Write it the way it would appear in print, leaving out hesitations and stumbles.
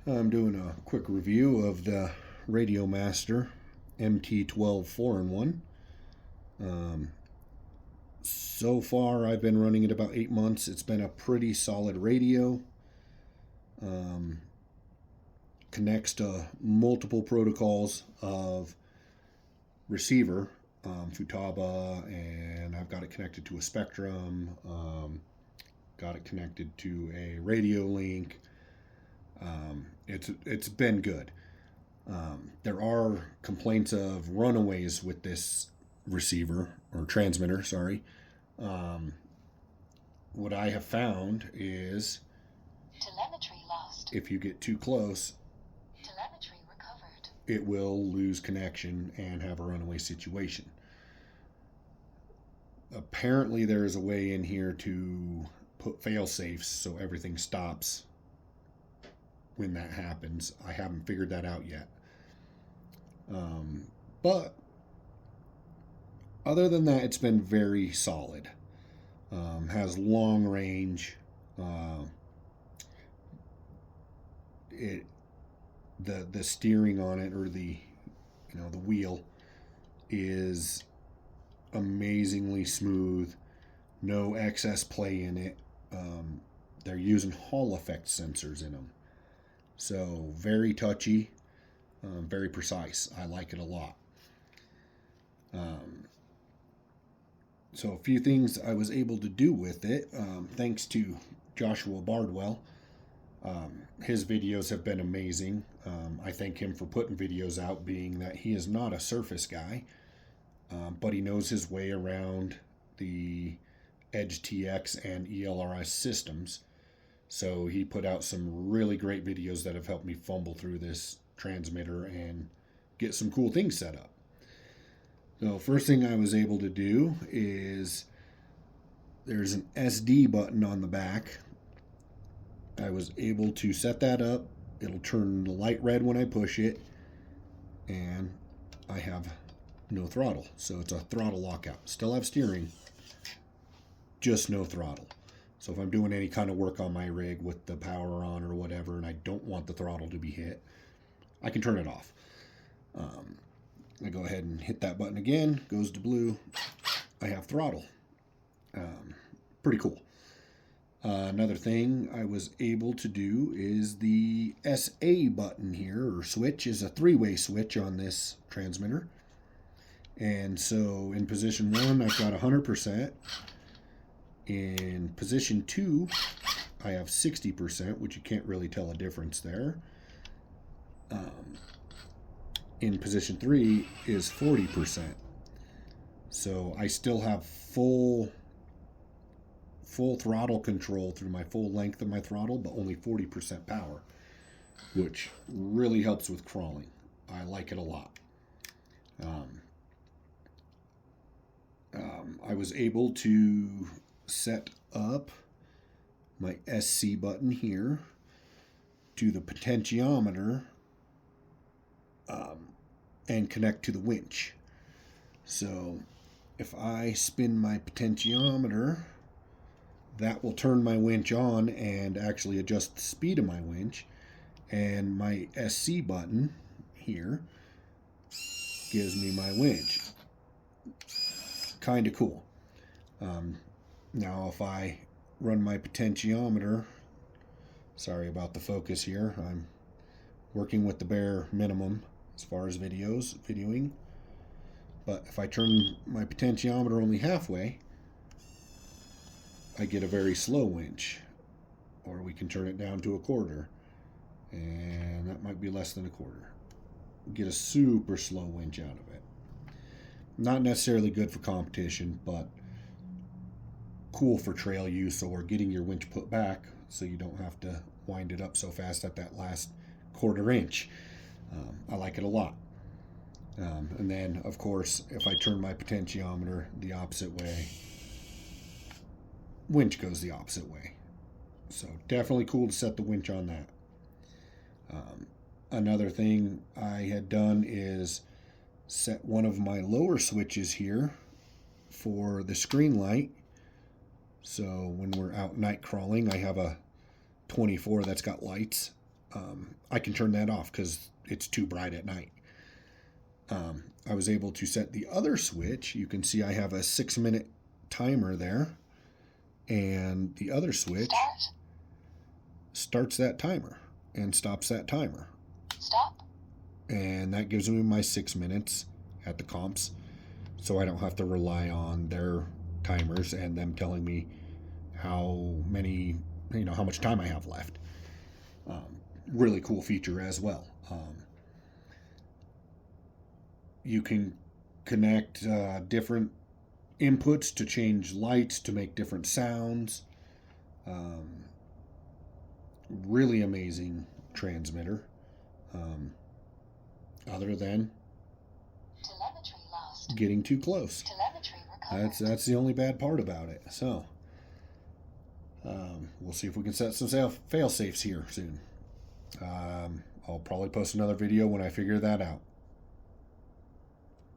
I'm doing a quick review of the Radiomaster mt12 4-in-1. Um, so far, I've been running it about 8 months. It's been a pretty solid radio. Um, Connects to multiple protocols of receiver, Futaba, and I've got it connected to a Spectrum. Got it connected to a radio link. It's been good. There are complaints of runaways with this receiver or transmitter. Sorry. Um, what I have found is telemetry lost. If you get too close, Telemetry recovered. it will lose connection and have a runaway situation. Apparently, there is a way in here to put fail safes so everything stops when that happens. I haven't figured that out yet. But other than that, it's been very solid. Has long range. The steering on it, or the wheel, is amazingly smooth. No excess play in it. They're using Hall effect sensors in them, so very touchy, very precise. I like it a lot. So a few things I was able to do with it, thanks to Joshua Bardwell. His videos have been amazing. I thank him for putting videos out, being that he is not a surface guy, but he knows his way around the Edge TX and ELRS systems. So he put out some really great videos that have helped me fumble through this transmitter and get some cool things set up. So first thing I was able to do is there's an SD button on the back. I was able to set that up. It'll turn the light red when I push it, and I have no throttle. So it's a throttle lockout. Still have steering, just no throttle. So if I'm doing any kind of work on my rig with the power on or whatever, and I don't want the throttle to be hit, I can turn it off. I go ahead and hit that button again, goes to blue. I have throttle. Pretty cool. Another thing I was able to do is the SA button here, or switch, is a three-way switch on this transmitter. And so in position 1, I've got 100%. In position 2, I have 60%, which you can't really tell a difference there. In position 3 is 40%. So I still have full throttle control through my full length of my throttle, but only 40% power, which really helps with crawling. I like it a lot. I was able to set up my SC button here to the potentiometer and connect to the winch. So if I spin my potentiometer, that will turn my winch on and actually adjust the speed of my winch. And my SC button here gives me my winch. Kind of cool. Now if I run my potentiometer, sorry about the focus here, I'm working with the bare minimum as far as videoing. But if I turn my potentiometer only halfway, I get a very slow winch. Or we can turn it down to a quarter, and that might be less than a quarter. Get a super slow winch out of it. Not necessarily good for competition, but cool for trail use or getting your winch put back so you don't have to wind it up so fast at that last quarter inch. I like it a lot. And then, of course, if I turn my potentiometer the opposite way, winch goes the opposite way. So definitely cool to set the winch on that. Another thing I had done is set one of my lower switches here for the screen light. So when we're out night crawling, I have a 24 that's got lights. I can turn that off because it's too bright at night. I was able to set the other switch. You can see I have a 6-minute timer there, and the other switch starts that timer and stops that timer. Stop. And that gives me my 6 minutes at the comps, so I don't have to rely on their timers and them telling me how much time I have left. Really cool feature as well. You can connect different inputs to change lights, to make different sounds. Really amazing transmitter. Other than Telemetry lost. getting too close. Telemetry recovered. That's the only bad part about it. So we'll see if we can set some fail safes here soon. I'll probably post another video when I figure that out.